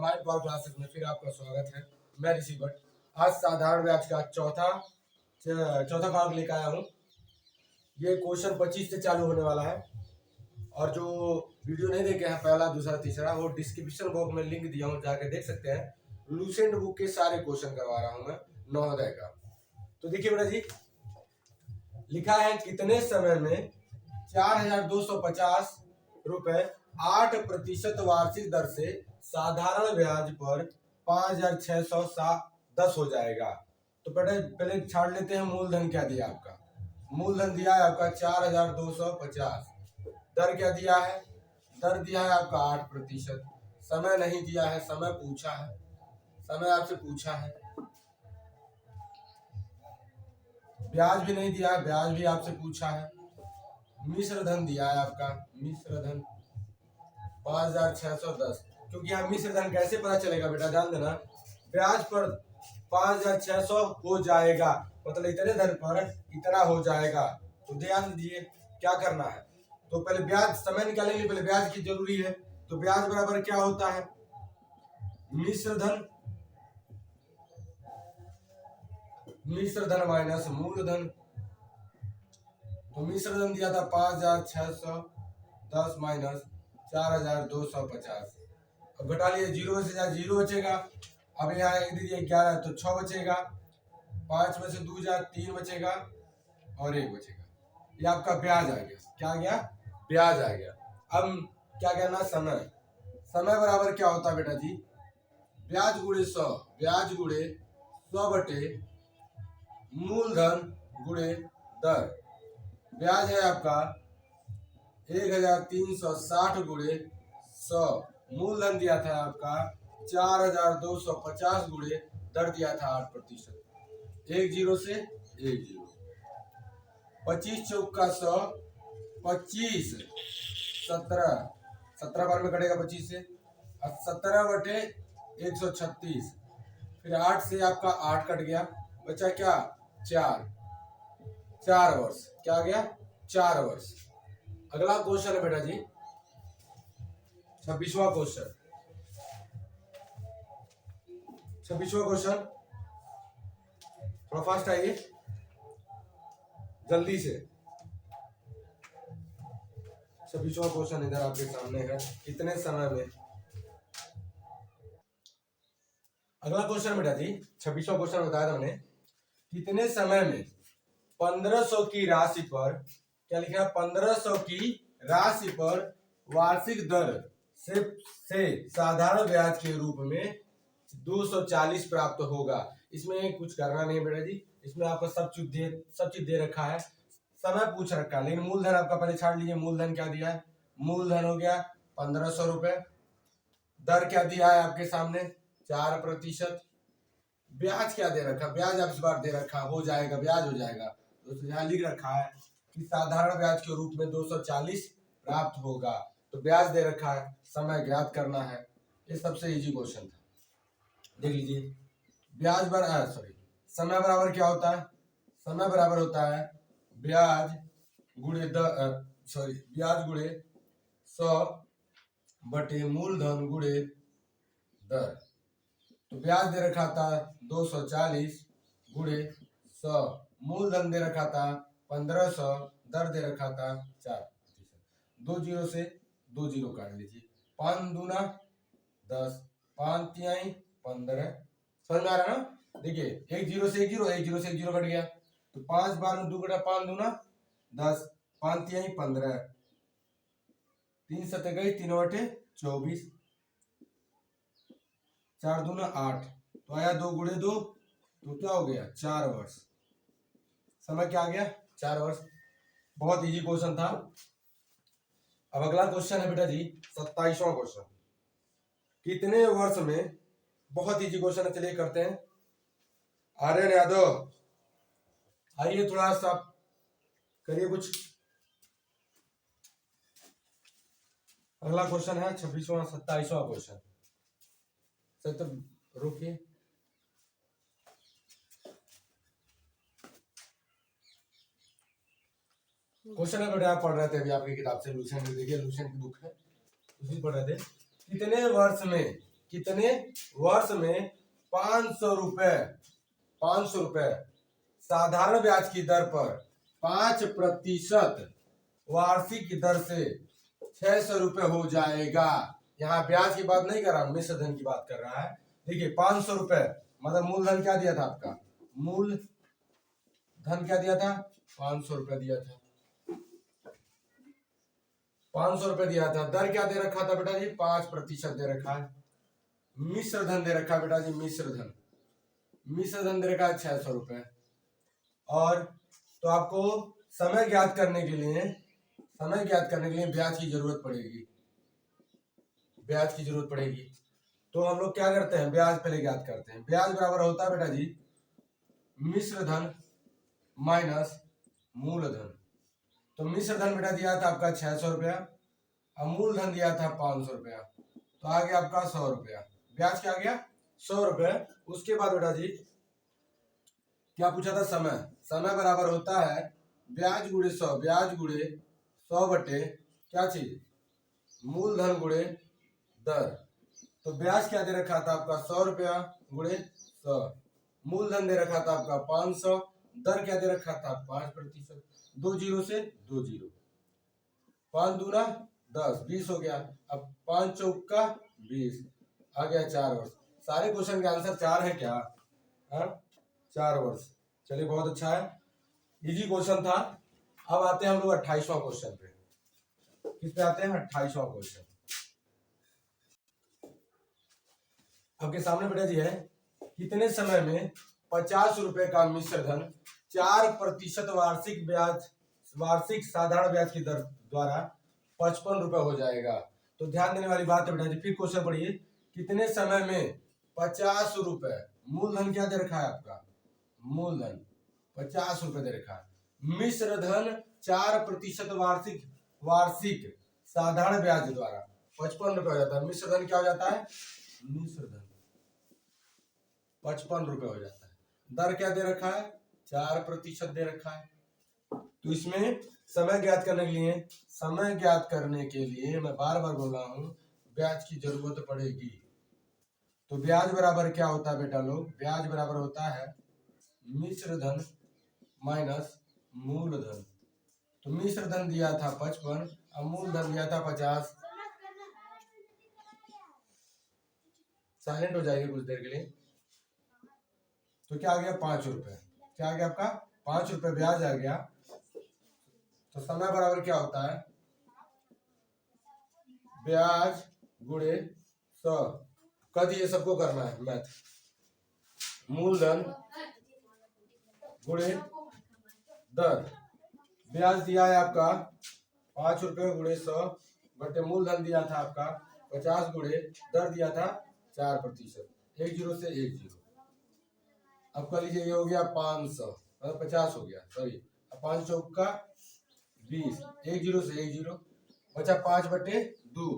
Combined power classes में फिर आपका स्वागत है। मैं ऋषि भट्ट। आज साधारण ब्याज का चौथा भाग लेकर आया हूँ। ये क्वेश्चन 25 से चालू होने वाला है और जो वीडियो नहीं देखे हैं पहला दूसरा तीसरा वो डिस्क्रिप्शन बॉक्स में लिंक दिया हूँ, जाके देख सकते हैं। लूसेंट बुक के सारे क्वेश्चन करवा रहा हूँ मैं नवोदय का। तो देखिए बेटा जी, लिखा है कितने समय में 4,250 रुपए 8% वार्षिक दर से साधारण ब्याज पर 5,610 हो जाएगा। तो पहले छाड़ लेते हैं मूलधन क्या दिया आपका। मूलधन दिया है आपका 4,250। दर क्या दिया है? दर दिया है आपका 8%। समय नहीं दिया है, समय पूछा है, समय आपसे पूछा है। ब्याज भी नहीं दिया है, ब्याज भी आपसे पूछा है। मिश्र धन दिया है आपका, मिश्र धन 5,610। क्योंकि यहाँ मिश्र धन कैसे पता चलेगा बेटा, ध्यान देना। ब्याज पर 5,600 हो जाएगा, मतलब इतने धन पर इतना हो जाएगा। तो ध्यान दीजिए क्या करना है। तो पहले ब्याज समय निकालेंगे, पहले ब्याज की जरूरी है। तो ब्याज बराबर क्या होता है? मिश्र धन माइनस मूलधन। तो मिश्र धन दिया था 5,610 माइनस 4,250। अब घटा लिए, जीरो से जीरो बचेगा। अब यहाँ एक दीजिए 11 तो 6 बचेगा। 5 में से 2 जा 3 बचेगा और 1 बचेगा। ये आपका ब्याज आ गया। क्या आ गया? ब्याज आ गया। अब क्या कहना, समय। समय बराबर क्या होता है बेटा जी? ब्याज गुणे 100, ब्याज गुणे 100 बटे मूलधन गुणे दर। ब्याज है आपका 1,360 गुणे 100। मूलधन दिया था आपका 4,250 गुणे दर दिया था 8%। एक जीरो से एक जीरो। 25 चौका 100, 25 17 17 बार में कटेगा 25 से। 17 बटे 136। फिर 8 से आपका 8 कट गया, बचा क्या? 4 वर्ष। क्या आ गया? 4 वर्ष। अगला क्वेश्चन है बेटा जी 26वां क्वेश्चन। 26वां क्वेश्चन, थोड़ा फास्ट आइए जल्दी से। 26वां क्वेश्चन इधर आपके सामने है। कितने समय में, अगला क्वेश्चन बेटा जी 26वां क्वेश्चन बताया था मैंने। कितने समय में 1,500 की राशि पर, क्या लिखा है? 1,500 की राशि पर वार्षिक दर से साधारण ब्याज के रूप में 240 प्राप्त होगा। इसमें कुछ करना नहीं बेटा जी, इसमें आपको सब चीज दे रखा है। समय पूछ रखा है, लेकिन मूलधन आपका पहले छाड़ लीजिए। मूलधन क्या दिया है? मूलधन हो गया 1,500 रुपए। दर क्या दिया है आपके सामने? 4%। ब्याज क्या दे रखा? ब्याज अब इस बार दे रखा हो जाएगा, ब्याज हो जाएगा। दोस्तों यहाँ लिख रखा है कि साधारण ब्याज के रूप में 240 प्राप्त होगा। तो ब्याज दे रखा है, समय ज्ञात करना है। ये सबसे इजी क्वेश्चन था, देख लीजिए। ब्याज सॉरी, समय बराबर क्या होता है? समय बराबर होता है ब्याज गुणे ब्याज गुणे 100 बटे मूलधन गुणे दर। तो ब्याज दे रखा था 240 गुणे 100, मूलधन दे रखा था 1,500, दर दे रखा था 4%। 2 जीरो से 2 जीरो काट लीजिए। 5 दूना 10, 5 तिहाई 15। समझ में आ रहा ना? देखिए एक जीरो से एक जीरो, एक जीरो से एक जीरो कट गया। तो 5 बार में 2 कटा, 5 दूना 10, 5 तिहाई 15, 3 सत्ते गई 3 बटे 24, 4 दूना 8। तो आया 2 गुणे 2, तो क्या हो गया? 4 वर्ष। समय क्या आ गया? 4 वर्ष। बहुत इजी क्वेश्चन था। अब अगला क्वेश्चन है बेटा जी 27वां क्वेश्चन। कितने वर्ष में, बहुत इजी क्वेश्चन है, चलिए करते हैं। आर्यन यादव आइए थोड़ा सा करिए कुछ। अगला क्वेश्चन है 27वां क्वेश्चन। सर तो रुकिए, क्वेश्चन है बेटा आप पढ़ रहे थे अभी आपकी किताब से, लूसेंट। देखिए लूसेंट की बुक है, उसी पढ़ रहे थे। कितने वर्ष में कितने वर्ष में 500 रुपए 500 रुपए साधारण ब्याज की दर पर 5% वार्षिक दर से 600 रुपए हो जाएगा। यहाँ ब्याज की बात नहीं कर रहा, मिश्र धन की बात कर रहा है। देखिए 500 रुपए मतलब मूलधन क्या दिया था आपका, मूल धन क्या दिया था, 500 रुपए दिया था, 500 रुपए दिया था। दर क्या दे रखा था बेटा जी, 5% दे रखा है। मिश्र धन दे रखा है बेटा जी, मिश्र धन दे रखा है 600 रुपए। और तो आपको समय ज्ञात करने के लिए ब्याज की जरूरत पड़ेगी। तो हम लोग क्या करते हैं, ब्याज पहले ज्ञात करते हैं। ब्याज बराबर होता है बेटा जी मिश्र धन माइनस मूलधन। तो मिश्र धन बेटा दिया था आपका 600 रुपया और मूलधन दिया था 500 रुपया, तो आ गया आपका 100 रुपया। ब्याज क्या आ गया, 100 रुपये। उसके बाद बेटा जी क्या पूछा था, समय बराबर होता है ब्याज गुणे 100, ब्याज गुणे 100 बटे क्या चीज, मूलधन गुणे दर। तो ब्याज क्या दे रखा था आपका 100 रुपया गुणे 100, मूलधन दे रखा था आपका 500, दर क्या दे रखा था 5%। 2 जीरो से 2 जीरो, 5 दूना 10, 20 हो गया। अब 5 चौका 20, आ गया 4 वर्ष। सारे क्वेश्चन के आंसर 4 है क्या, 4 वर्ष। चलिए बहुत अच्छा है, इजी क्वेश्चन था। अब आते हैं हम लोग 28वां क्वेश्चन पे। किस पे आते हैं, 28वां क्वेश्चन। आपके सामने बेटा जी है, कितने समय में 50 रुपए का मिश्र धन 4% वार्षिक साधारण ब्याज की दर द्वारा 55 रुपए हो जाएगा। तो ध्यान देने वाली बात है बेटा जी, फिर क्वेश्चन पढ़िए। कितने समय में 50 रुपए, मूलधन क्या दे रखा है आपका, मूलधन 50 रुपए दे रखा है, मिश्र धन 4% वार्षिक साधारण ब्याज द्वारा 55 रुपए हो जाता है। मिश्र धन क्या हो जाता है, मिश्र धन 55 रुपए हो जाता है। दर क्या दे रखा है, 4% दे रखा है। तो इसमें समय ज्ञात करने के लिए मैं बार बार बोल रहा हूं, ब्याज की जरूरत पड़ेगी। तो ब्याज बराबर क्या होता है बेटा लोग, ब्याज बराबर होता है मिश्र धन माइनस मूलधन। तो मिश्र धन दिया था 55 और मूलधन दिया था 50। साइलेंट हो जाएगी कुछ देर के लिए। तो क्या आ गया 5 रुपए, क्या आ गया आपका 5 रुपए ब्याज आ गया। तो समय बराबर क्या होता है, ब्याज गुणे 100, कद ये सबको करना है मैथ, मूलधन गुणे दर। ब्याज दिया है आपका 5 रुपए गुणे 100 बटे मूलधन दिया था आपका 50 गुणे दर दिया था 4%। 1 जीरो से 1 जीरो। अब कर लीजिए, ये हो गया 500 मतलब 50 हो गया, सॉरी 5 चौका 20, 1 जीरो से 1 जीरो, बचा 5 बटे 2,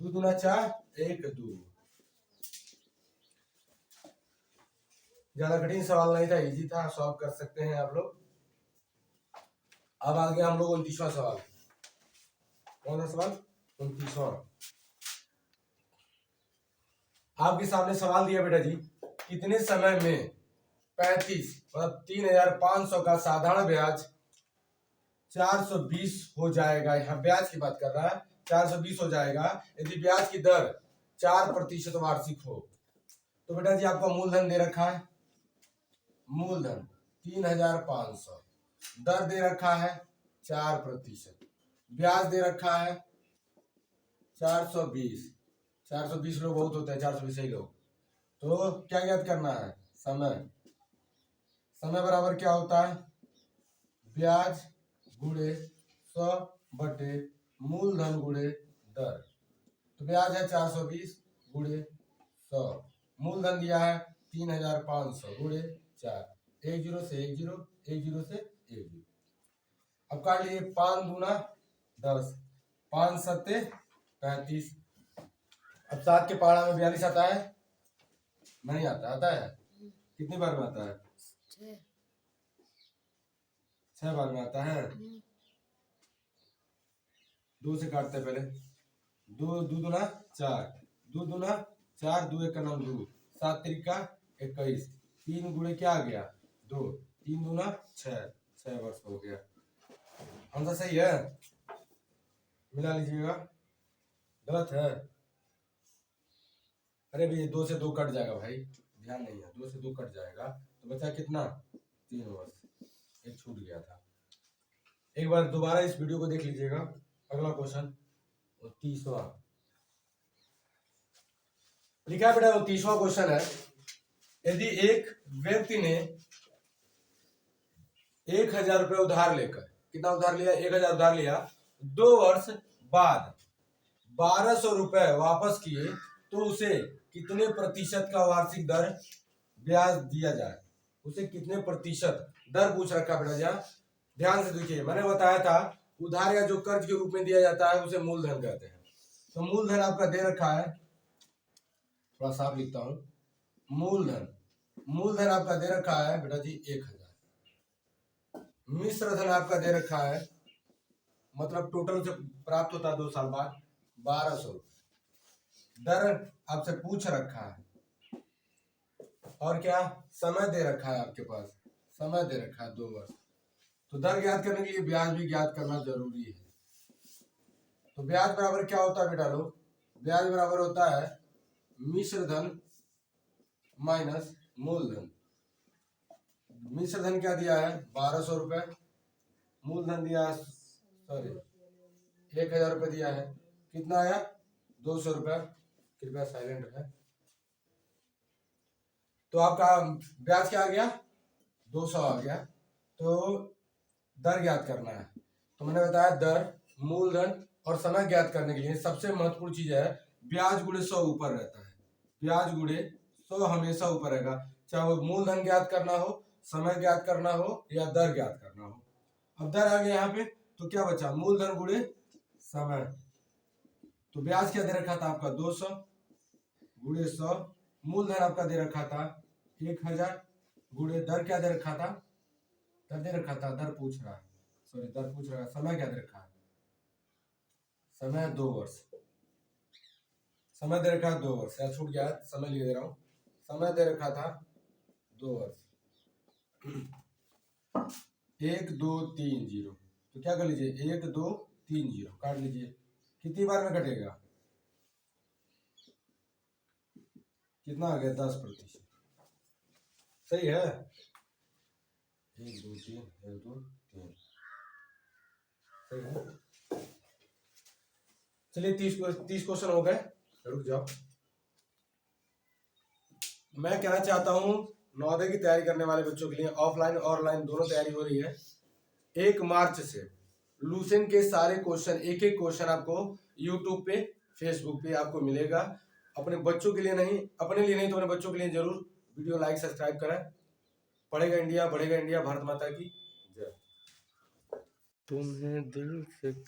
2 दूना 4, 1 2। ज्यादा कठिन सवाल नहीं था, इजी था, सॉल्व कर सकते हैं आप लोग। अब आ गया हम लोग 29वां सवाल। कौन सा सवाल, 29वां। आपके सामने सवाल दिया बेटा जी, कितने समय में 35 मतलब 3500 का साधारण ब्याज 420 हो जाएगा। यहाँ ब्याज की बात कर रहा है, 420 हो जाएगा यदि ब्याज की दर 4% वार्षिक हो। तो बेटा जी आपका मूलधन दे रखा है, मूलधन 3500, दर दे रखा है 4%, ब्याज दे रखा है 420। 420 लोग बहुत होते हैं, 420 ही लोग। तो क्या ज्ञात करना है, समय बराबर क्या होता है, ब्याज गुणे 100 बटे मूलधन गुणे दर। तो ब्याज है 420 गुणे 100, मूलधन दिया है 3500 गुणे 4, 1 जीरो से 1 जीरो, 1 जीरो से 1 जीरो। अब काट लिए, 5 दूना 10, 5 सत्ते 35। अब 7 के पहाड़ा में 42 आता है, नहीं आता, आता है कितनी बार में आता है, 6 बार में आता है। 2 से काटते हैं पहले, 2 दूना 4, 2 दूना 4 2 का 9 2, 7 त्रिका 21, 3 गुणे क्या आ गया 2, 3 दूना 6 वर्ष हो गया। आंसर सही है, मिला लीजिएगा। गलत है, अरे भैया 2 से 2 कट जाएगा भाई, ध्यान नहीं है, 2 से 2 कट जाएगा तो बचा कितना 3 वर्ष, एक छूट गया था। एक बार दोबारा इस वीडियो को देख लीजिएगा। अगला क्वेश्चन 30वां लिखा बेटा, 30वां क्वेश्चन है, यदि एक व्यक्ति ने 1000 रुपये उधार लेकर, कितना उधार लिया 1000 उधार लिया, 2 वर्ष बाद 1200 रुपए वापस किए तो उसे कितने प्रतिशत का वार्षिक दर ब्याज दिया जाए। उसे कितने प्रतिशत दर पूछ रखा बेटा जी। ध्यान से देखिए, मैंने बताया था उधार या जो कर्ज के रूप में दिया जाता है उसे मूलधन कहते हैं। तो मूलधन आपका दे रखा है, थोड़ा साफ लिखता हूं, मूलधन आपका दे रखा है बेटा जी 1000। मिश्र धन आपका दे रखा है, मतलब टोटल से प्राप्त होता है 2 साल बाद 1200 रुपये। दर आपसे पूछ रखा है, और क्या समय दे रखा है आपके पास, समय दे रखा है 2 वर्ष। तो दर ज्ञात करने के लिए ब्याज भी ज्ञात करना जरूरी है। तो ब्याज बराबर क्या होता है बेटा लोग, ब्याज बराबर होता है मिश्र धन माइनस मूलधन। मिश्र धन क्या दिया है 1200 रुपए, मूलधन दिया है 1000 रुपए दिया है, कितना आया 200 रुपए। कृपया साइलेंट है। तो आपका ब्याज क्या आ गया 200 आ गया। तो दर ज्ञात करना है, तो मैंने बताया दर, मूलधन और समय ज्ञात करने के लिए सबसे महत्वपूर्ण चीज है ब्याज गुणे 100 ऊपर रहता है। ब्याज गुणे 100 हमेशा ऊपर रहेगा, चाहे वो मूलधन ज्ञात करना हो, समय ज्ञात करना हो या दर ज्ञात करना हो। अब दर आ गया यहाँ पे, तो क्या बचा मूलधन गुणे समय। तो ब्याज क्या दे रखा था आपका 200 गुणे 100, मूलधन आपका दे रखा था 1000 गुणे दर क्या दे रखा था, दर दे रखा था, दर पूछ रहा है, सॉरी दर पूछ रहा है, समय क्या दे रखा है, समय 2 वर्ष, समय दे रखा है 2 वर्ष, या छूट गया समय लिख दे रहा हूं, समय दे रखा था 2 वर्ष। 1 2 3 0, तो क्या कर लीजिए 1 2 3 0 काट लीजिए, कितनी बार में कटेगा, कितना आ गया 10%, सही है 1 2 3 1 2 3, सही है। चलिए 30 क्वेश्चन हो गए, रुक जाओ। मैं कहना चाहता हूं नवोदय की तैयारी करने वाले बच्चों के लिए ऑफलाइन और ऑनलाइन दोनों तैयारी हो रही है। 1 मार्च से लूसेंट के सारे क्वेश्चन, एक एक क्वेश्चन आपको यूट्यूब पे, फेसबुक पे आपको मिलेगा। अपने बच्चों के लिए नहीं, अपने लिए नहीं तो अपने बच्चों के लिए जरूर वीडियो लाइक सब्सक्राइब करें। पढ़ेगा इंडिया, बढ़ेगा इंडिया, भारत माता की जय। तुम्हें दिल से